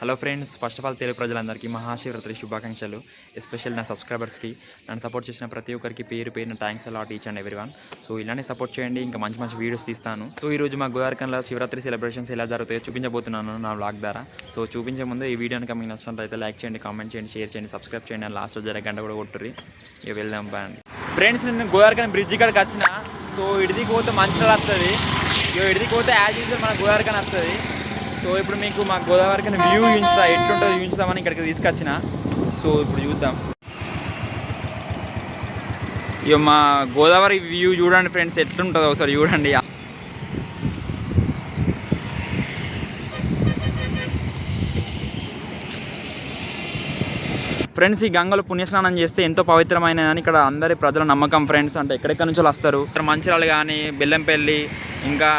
Hello friends, first of all Telugu ప్రజలందరికీ మహాశివరాత్రి శుభాకాంక్షలు. Special నా సబ్స్క్రైబర్స్కి, నన్ను సపోర్ట్ చేసిన ప్రతి ఒక్కరికి పేరు పేరున thanks a lot each and everyone. So ఇలానే సపోర్ట్ చేయండి, ఇంకా మంచి మంచి వీడియోస్ తీస్తాను. సో ఈరోజు మా గోదావరికంలో శివరాత్రి సెలబ్రేషన్స్ ఎలా జరుగుతాయో చూపించబోతున్నాను నా వ్లాగ్ ద్వారా. సో చూపించే ముందు ఈ వీడియోని మీకు నచ్చినట్లయితే లైక్ చేయండి, కామెంట్ చేయండి, షేర్ చేయండి, సబ్స్క్రైబ్ చేయండి. అండ్ లాస్ట్ జర గంట కూడా కొట్టుర్రి. ఇక వెళ్దాం బాండి ఫ్రెండ్స్. నేను గోదావరికన్ బ్రిడ్జ్ కాడికి వచ్చిన. సో ఇడిదికి పోతే మంచిగా వస్తుంది, ఇక ఇడిదికి పోతే యాజ్ యూజువల్ మన గోదావరికన్ వస్తుంది. సో ఇప్పుడు మీకు మా గోదావరికని వ్యూ చూపిస్తా, ఎట్లుంటుందో చూపిస్తామని ఇక్కడికి తీసుకొచ్చిన. సో ఇప్పుడు చూద్దాం. ఇక మా గోదావరి వ్యూ చూడండి ఫ్రెండ్స్, ఎట్లుంటుందో ఒకసారి చూడండి. ఫ్రెండ్స్, ఈ గంగలో పుణ్యస్నానం చేస్తే ఎంతో పవిత్రమైనదని ఇక్కడ అందరి ప్రజల నమ్మకం ఫ్రెండ్స్. అంటే ఎక్కడెక్కడి నుంచి వస్తారు, మంచిర్యాల కానీ, బెల్లంపల్లి, ఇంకా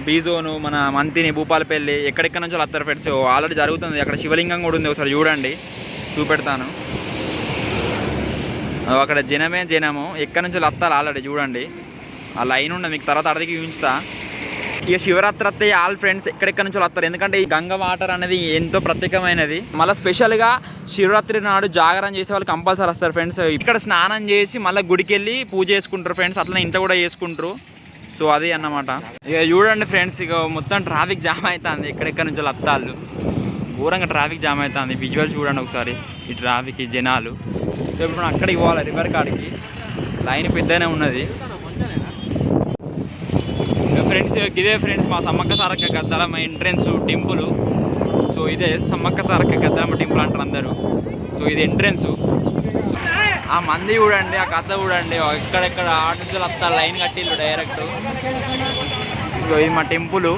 బీజోను, మన మంతిని, భూపాలపల్లి, ఎక్కడెక్కడి నుంచి వస్తారు ఫ్రెండ్స్. ఆల్రెడీ జరుగుతుంది. అక్కడ శివలింగం కూడా ఉంది, ఒకసారి చూడండి, చూపెడతాను. అక్కడ జనమే జనము, ఎక్కడి నుంచి వస్తారు ఆల్రెడీ చూడండి. ఆ లైన్ ఉండదు, మీకు తర్వాత అడిగి చూపిస్తా. ఇక శివరాత్రి వస్తే ఆల్ ఫ్రెండ్స్ ఎక్కడెక్కడి నుంచి వస్తారు, ఎందుకంటే ఈ గంగ వాటర్ అనేది ఎంతో ప్రత్యేకమైనది. మళ్ళీ స్పెషల్గా శివరాత్రి నాడు జాగరణ చేసే వాళ్ళు కంపల్సరీ వస్తారు ఫ్రెండ్స్. ఇక్కడ స్నానం చేసి మళ్ళీ గుడికి వెళ్ళి పూజ చేసుకుంటారు ఫ్రెండ్స్. అట్లా ఇంట్లో కూడా చేసుకుంటారు. సో అది అన్నమాట. ఇక చూడండి ఫ్రెండ్స్, ఇక మొత్తం ట్రాఫిక్ జామ్ అవుతుంది. ఎక్కడెక్కడి నుంచి వస్తారు, ఘోరంగా ట్రాఫిక్ జామ్ అవుతుంది. విజువల్ చూడండి ఒకసారి, ఈ ట్రాఫిక్, ఈ జనాలు. సో ఇప్పుడు మనం అక్కడికి పోవాలి, రివర్ కాడికి. లైన్ పెద్దనే ఉన్నది ఫ్రెండ్స్. ఇదే ఫ్రెండ్స్ మా Sammakka Sarakka Gaddalamma entrance temple. So ఇదే సమ్మక్క సారక్క గద్దలమ్మ టెంపుల్ అంటారు అందరూ. సో ఇది ఎంట్రెన్స్. ఆ మంది చూడండి, ఆ కథ చూడండి, ఎక్కడెక్కడ ఆట నుంచి వస్తారు, లైన్ కట్టిల్లు డైరెక్ట్. ఇది మా టెంపుల్.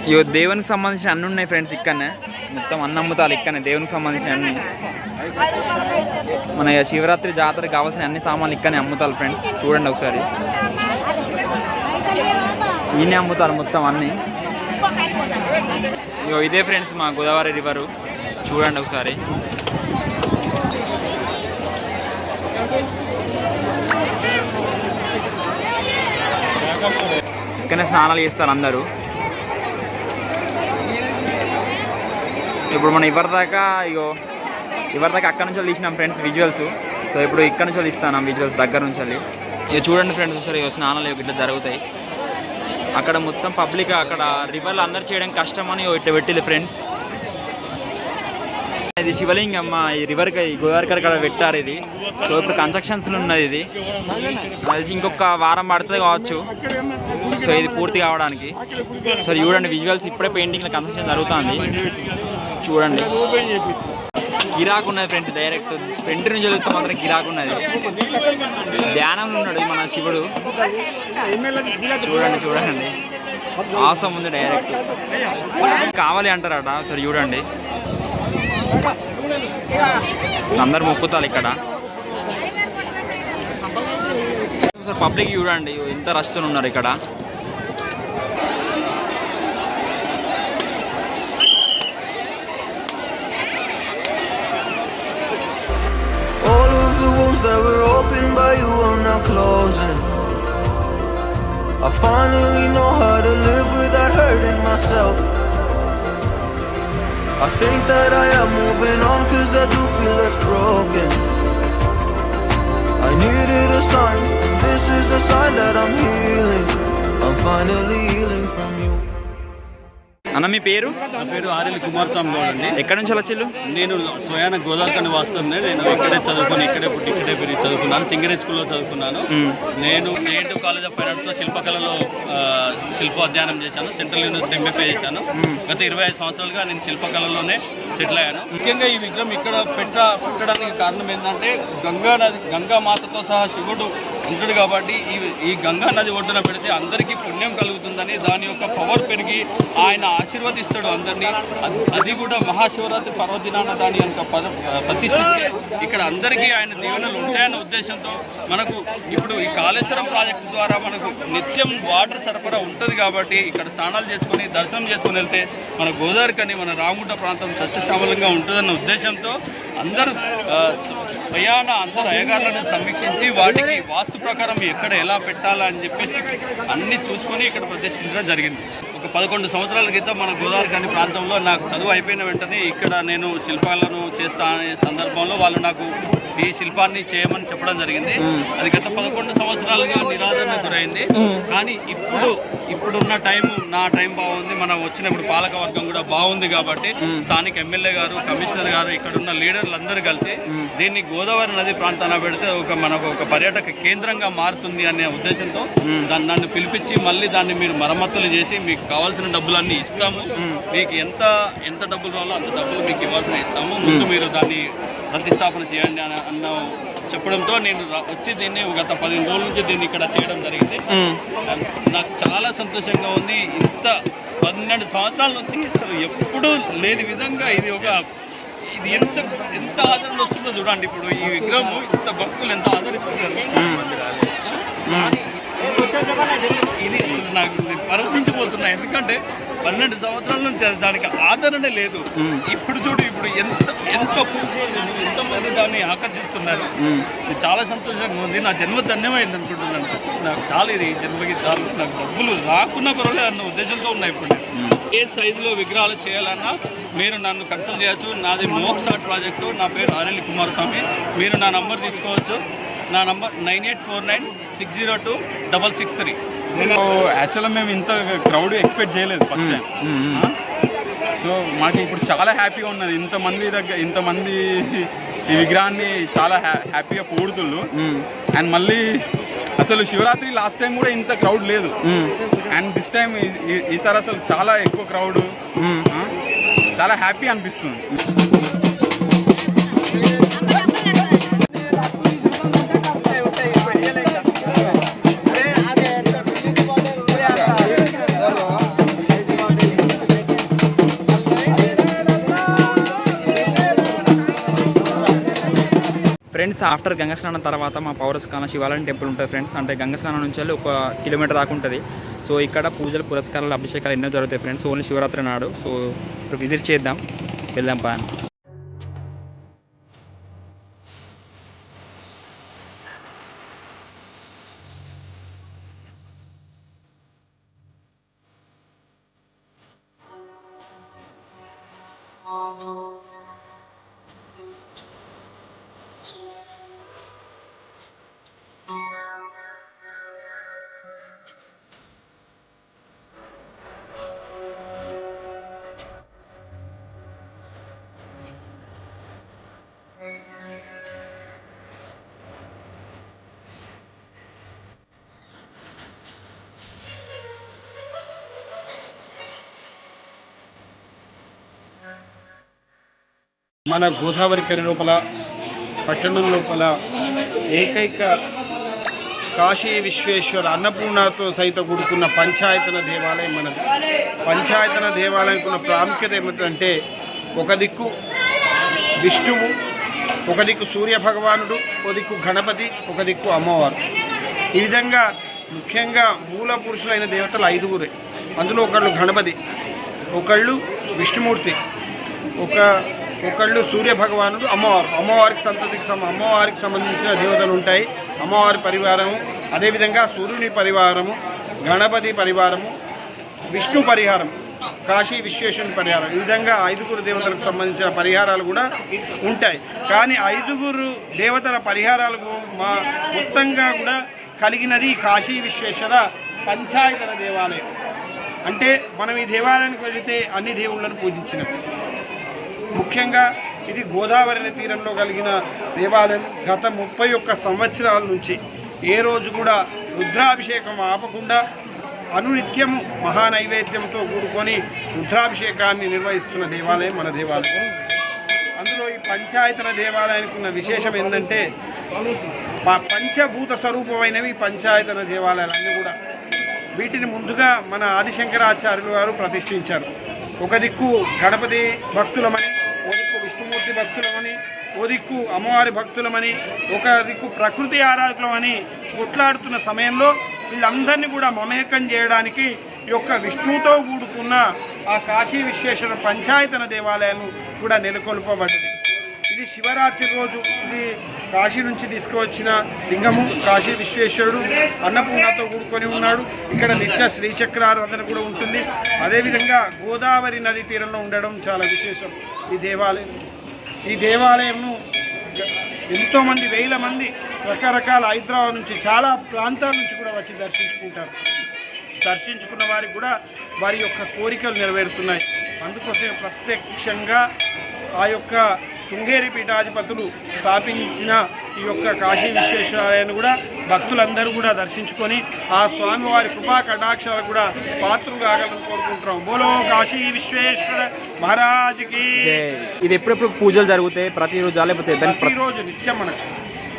ఇగో దేవునికి సంబంధించిన అన్నీ ఉన్నాయి ఫ్రెండ్స్ ఇక్కడనే. మొత్తం అన్ని అమ్ముతారు ఇక్కడనే, దేవునికి సంబంధించిన అన్నీ. మన శివరాత్రి జాతరకు కావాల్సిన అన్ని సామాన్లు ఇక్కడనే అమ్ముతారు ఫ్రెండ్స్. చూడండి ఒకసారి, ఈయనే అమ్ముతారు మొత్తం అన్నీ. ఇగో ఇదే ఫ్రెండ్స్ మా గోదావరి రివరు, చూడండి ఒకసారి. ఇక్కడనే స్నానాలు చేస్తారు అందరూ. ఇప్పుడు మనం ఇవరిదాకా అక్కడ నుంచి తీసినాం ఫ్రెండ్స్ విజువల్స్. సో ఇప్పుడు ఇక్కడ నుంచి తీస్తాను విజువల్స్ దగ్గర నుంచి. ఇక చూడండి ఫ్రెండ్స్ ఒకసారి, స్నానాలు ఇట్లా జరుగుతాయి. అక్కడ మొత్తం పబ్లిక్, అక్కడ రివర్లో అందరు చేయడం కష్టమని ఇట్లా పెట్టింది ఫ్రెండ్స్. ఇది శివలింగం ఈ రివర్కి, గోదావరి అక్కడ పెట్టారు ఇది. సో ఇప్పుడు కన్స్ట్రక్షన్స్లో ఉన్నది ఇది. కలిసి ఇంకొక వారం పడుతుంది కావచ్చు సో ఇది పూర్తి కావడానికి. సో చూడండి విజువల్స్, ఇప్పుడే పెయింటింగ్లో కన్స్ట్రక్షన్ జరుగుతుంది చూడండి. గిరాకు ఉన్నది ఫ్రెండ్స్, డైరెక్ట్ ఫ్రంట్ నుంచి వెళ్తే మాత్రం గిరాకు ఉన్నది. ధ్యానంలో ఉన్నాడు మన శివుడు, చూడండి చూడండి, ఆసం ఉంది డైరెక్ట్. కావాలి అంటారట, సరే చూడండి అందరు మొక్కుతారు ఇక్కడ. సార్ పబ్లిక్ చూడండి ఎంత రష్తో ఉన్నారు ఇక్కడ. that were opened by you are now closing. I finally know how to live without hurting myself. I think that I am moving on, cause I do feel less broken. I needed a sign, and this is a sign that I'm healing. I'm finally healing from you. అన్న మీ పేరు? నా పేరు RL Kumaraswamy Goud అండి. ఎక్కడి నుంచి వచ్చి? నేను స్వయాన గోదావరికని వాస్తుంది. నేను ఇక్కడే చదువుకుని, ఇక్కడే పుట్టి, ఇక్కడే పెరిగి చదువుకున్నాను. సింగరేజ్ స్కూల్లో చదువుకున్నాను. నేను నేటివ్ కాలేజ్ ఆఫ్ ఫైనాన్స్లో శిల్పకళలో శిల్పోధ్యానం చేశాను. సెంట్రల్ యూనివర్సిటీ ఎంబీఏ చేశాను. గత 25 సంవత్సరాలుగా నేను శిల్పకళలోనే సెటిల్ అయ్యాను. ముఖ్యంగా ఈ విగ్రహం ఇక్కడ పెట్టడానికి కారణం ఏంటంటే గంగా మాతతో సహా శివుడు ఉంటాడు కాబట్టి ఈ గంగా నది ఒడ్డున పెడితే అందరికీ పుణ్యం కలుగుతుందని, దాని యొక్క పవర్ పెరిగి ఆయన ఆశీర్వదిస్తాడు అందరినీ. అది కూడా మహాశివరాత్రి పర్వదినాన దాని యొక్క ప్రతిష్ఠిస్తే ఇక్కడ అందరికీ ఆయన దీవెనలు ఉంటాయన్న ఉద్దేశంతో మనకు ఇప్పుడు ఈ కాళేశ్వరం ప్రాజెక్టు ద్వారా మనకు నిత్యం వాటర్ సరఫరా ఉంటుంది కాబట్టి ఇక్కడ స్నానాలు చేసుకొని దర్శనం చేసుకొని వెళ్తే మన గోదావరికని, మన రామగుంట ప్రాంతం సస్యశ్యామలంగా ఉంటుందన్న ఉద్దేశంతో అందరూ స్వయాన అందరు అయ్యగారులను సమీక్షించి వాటికి వాస్తు ప్రకారం ఎక్కడ ఎలా పెట్టాలా అని చెప్పేసి అన్నీ చూసుకొని ఇక్కడ ప్రదర్శించడం జరిగింది. ఒక ఒక 11 సంవత్సరాల క్రితం మన గోదావరిఖని ప్రాంతంలో నాకు చదువు అయిపోయిన వెంటనే ఇక్కడ నేను శిల్పాలను చేస్తా అనే సందర్భంలో వాళ్ళు నాకు ఈ శిల్పాన్ని చేయమని చెప్పడం జరిగింది. అది గత 11 సంవత్సరాలుగా నిరాదరణ గురైంది. కానీ ఇప్పుడున్న నా టైం బాగుంది, మనం వచ్చినప్పుడు పాలక వర్గం కూడా బాగుంది కాబట్టి స్థానిక ఎమ్మెల్యే గారు, కమిషనర్ గారు, ఇక్కడ ఉన్న లీడర్లు అందరూ కలిసి దీన్ని గోదావరి నది ప్రాంతాన పెడితే మనకు ఒక పర్యాటక కేంద్రంగా మారుతుంది అనే ఉద్దేశంతో నన్ను పిలిపించి మళ్ళీ దాన్ని మీరు మరమ్మతులు చేసి మీకు కావాల్సిన డబ్బులన్నీ ఇస్తాము, మీకు ఎంత డబ్బులు కావాలో అంత డబ్బులు మీకు ఇవ్వాల్సిన ఇస్తాము, ముందు మీరు దాన్ని ప్రతిష్టాపన చేయండి అన్న చెప్పడంతో నేను వచ్చి దీన్ని గత 15 రోజుల నుంచి దీన్ని ఇక్కడ చేయడం జరిగింది. నాకు చాలా సంతోషంగా ఉంది. ఇంత 12 సంవత్సరాల నుంచి అసలు ఎప్పుడూ లేని విధంగా ఇది ఎంత ఆదరణ వస్తుందో చూడండి. ఇప్పుడు ఈ విగ్రహం ఇంత భక్తులు ఎంత ఆదరిస్తున్నారు, ఇది అసలు నాకు పరవశించిపోతున్నా. ఎందుకంటే 12 సంవత్సరాల నుంచి దానికి ఆదరణ లేదు. ఇప్పుడు ఎంతమంది దాన్ని ఆకర్షిస్తున్నారు. ఇది చాలా సంతోషంగా ఉంది. నా జన్మ ధన్యమైంది అనుకుంటున్నాను. నాకు చాలా ఇది జన్మకి చాలు, నాకు డబ్బులు రాకున్నా పర్వాలేదు అన్న ఉద్దేశంతో ఉన్నాయి. ఇప్పుడు ఏ సైజులో విగ్రహాలు చేయాలన్నా మీరు నన్ను కన్సల్ట్ చేయొచ్చు. నాది మోక్స్ ఆర్ట్ ప్రాజెక్టు, నా పేరు ఆర్ఎల్ కుమారస్వామి. మీరు నా నంబర్ తీసుకోవచ్చు. నా నంబర్ 9849602663. నేను యాక్చువల్గా మేము ఇంత క్రౌడ్ ఎక్స్పెక్ట్ చేయలేదు ఫస్ట్ టైం. సో మాకు ఇప్పుడు చాలా హ్యాపీగా ఉన్నది. ఇంతమంది ఈ విగ్రహాన్ని చాలా హ్యాపీగా పొగుడుతుళ్ళు. అండ్ మళ్ళీ అసలు శివరాత్రి లాస్ట్ టైం కూడా ఇంత క్రౌడ్ లేదు. అండ్ దిస్ టైం ఈసారి అసలు చాలా ఎక్కువ క్రౌడ్, చాలా హ్యాపీ అనిపిస్తుంది. ఫ్రెండ్స్, ఆఫ్టర్ గంగస్నానం తర్వాత మా పౌరస్కాలం శివాలయం టెంపుల్ ఉంటుంది ఫ్రెండ్స్. అంటే గంగస్నానం నుంచి వెళ్ళి 1 కిలోమీటర్ దాకా ఉంటుంది. సో ఇక్కడ పూజలు, పురస్కారాలు, అభిషేకాలు ఎన్నో జరుగుతాయి ఫ్రెండ్స్. ఓన్లీ శివరాత్రి నాడు. సో ఇప్పుడు విజిట్ చేద్దాం, వెళ్దాం పా. మన గోదావరి కని లోపల పట్టణం లోపల ఏకైక కాశీ విశ్వేశ్వర అన్నపూర్ణతో సైతం కూడుకున్న పంచాయతన దేవాలయం మనది. పంచాయతన దేవాలయానికి ఉన్న ప్రాముఖ్యత ఏమిటంటే, ఒక దిక్కు విష్ణువు, ఒక దిక్కు సూర్య భగవానుడు, ఒక దిక్కు గణపతి, ఒక దిక్కు అమ్మవారు. ఈ విధంగా ముఖ్యంగా మూల పురుషులైన దేవతలు 5గురే. అందులో ఒకళ్ళు గణపతి, ఒకళ్ళు విష్ణుమూర్తి, ఒకళ్ళు సూర్య భగవానుడు, అమ్మవారికి అమ్మవారికి సంబంధించిన దేవతలు ఉంటాయి. అమ్మవారి పరివారము, అదేవిధంగా సూర్యుని పరివారము, గణపతి పరివారము, విష్ణు పరిహారం, కాశీ విశ్వేశ్వరుని పరిహారం. ఈ విధంగా 5గురు దేవతలకు సంబంధించిన పరిహారాలు కూడా ఉంటాయి. కానీ 5గురు దేవతల పరిహారాలకు మొత్తంగా కూడా కలిగినది కాశీ విశ్వేశ్వర పంచాయతన దేవాలయం. అంటే మనం ఈ దేవాలయానికి వెళితే అన్ని దేవుళ్ళను పూజించినట్టు. ముఖ్యంగా ఇది గోదావరి తీరంలో కలిగిన దేవాలయం. గత 31 సంవత్సరాల నుంచి ఏ రోజు కూడా రుద్రాభిషేకం ఆపకుండా అనునిత్యము మహానైవేద్యంతో కూడుకొని రుద్రాభిషేకాన్ని నిర్వహిస్తున్న దేవాలయం మన దేవాలయం. అందులో ఈ పంచాయతన దేవాలయానికి ఉన్న విశేషం ఏంటంటే, పంచభూత స్వరూపమైనవి పంచాయతన దేవాలయాలన్నీ కూడా. వీటిని ముందుగా మన ఆదిశంకరాచార్యులు గారు ప్రతిష్ఠించారు. ఒక దిక్కు గణపతి భక్తులమని, ఓ దిక్కు విష్ణుమూర్తి భక్తులమని, ఓ దిక్కు అమ్మవారి భక్తులమని, ఒక దిక్కు ప్రకృతి ఆరాధకులమని కొట్లాడుతున్న సమయంలో వీళ్ళందరినీ కూడా మమేకం చేయడానికి ఈ యొక్క విష్ణువుతో కూడుకున్న ఆ కాశీ విశ్వేశ్వర పంచాయతన దేవాలయాలు కూడా నెలకొల్పబడ్డది. ఈ ఇది శివరాత్రి రోజు ఇది కాశీ నుంచి తీసుకువచ్చిన లింగము. కాశీ విశ్వేశ్వరుడు అన్నపూర్ణతో కూడుకొని ఉన్నాడు. ఇక్కడ నిత్య శ్రీచక్రారాధన కూడా ఉంటుంది. అదేవిధంగా గోదావరి నది తీరంలో ఉండడం చాలా విశేషం ఈ దేవాలయం. ఈ దేవాలయంను ఎంతోమంది వేల మంది రకరకాల హైదరాబాద్ నుంచి చాలా ప్రాంతాల నుంచి కూడా వచ్చి దర్శించుకుంటారు. దర్శించుకున్న వారికి కూడా వారి యొక్క కోరికలు నెరవేరుతున్నాయి. అందుకోసం ప్రత్యక్షంగా ఆ యొక్క శృంగేరి పీఠాధిపతులు స్థాపించిన ఈ యొక్క కాశీ విశ్వేశ్వరాలయాన్ని కూడా భక్తులందరూ కూడా దర్శించుకొని ఆ స్వామివారి కృపా కటాక్షాలు కూడా పాత్రలు కాగలని కోరుకుంటున్నాం. బోలో కాశీ విశ్వేశ్వర మహారాజ్కి. ఇది ఎప్పుడెప్పుడు పూజలు జరుగుతాయి? ప్రతిరోజు లేకపోతే ప్రతిరోజు నిత్యం మనకు.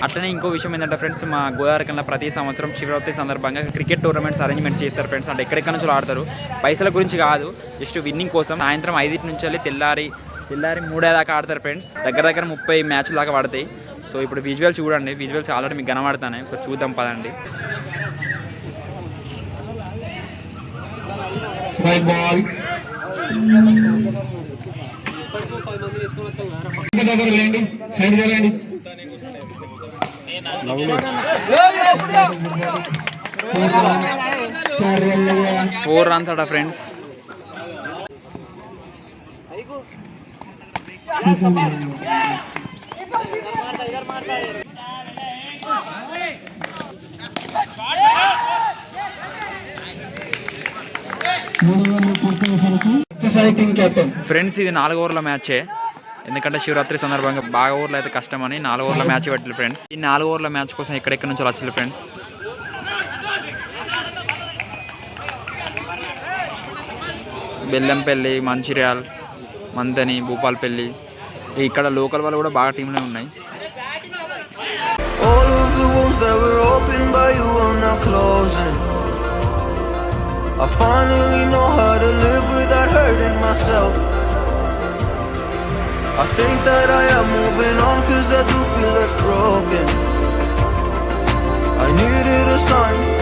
అట్లనే ఇంకో విషయం ఏంటంటే ఫ్రెండ్స్, మా గోదావరికంలో ప్రతి సంవత్సరం శివరాత్రి సందర్భంగా క్రికెట్ టోర్నమెంట్స్ అరేంజ్మెంట్ చేస్తారు ఫ్రెండ్స్. అంటే ఎక్కడెక్కడ నుంచి ఆడతారు, పైసల గురించి కాదు, జస్ట్ విన్నింగ్ కోసం. సాయంత్రం 5 నుంచి వెళ్ళి తెల్లారి 3 దాకా ఆడతారు ఫ్రెండ్స్. దగ్గర 30 మ్యాచ్లు దాకా పడతాయి. సో ఇప్పుడు విజువల్స్ చూడండి, విజువల్స్ ఆల్రెడీ మీకు కనబడతాయి. సో చూద్దాం పదండి. ఫోర్ రన్స్ అట ఫ్రెండ్స్. ఫ్రెండ్స్ ఇది 4 ఓవర్ల మ్యాచే. ఎందుకంటే శివరాత్రి సందర్భంగా బాగా ఓవర్లు అయితే కష్టమని 4 ఓవర్ల మ్యాచ్ పెట్టారు ఫ్రెండ్స్. ఈ 4 ఓవర్ల మ్యాచ్ కోసం ఎక్కడెక్కడ నుంచి వచ్చారు ఫ్రెండ్స్. బెల్లంపల్లి, మంచిర్యాల్, మంతని, భూపాల్పల్లి, ఇక్కడ లోకల్ వాళ్ళు కూడా బాగా టీంలో ఉన్నాయి. All of the wounds that were opened by you are now closing. I finally know how to live without hurting myself. I think that I am moving on 'cause I do feel less broken.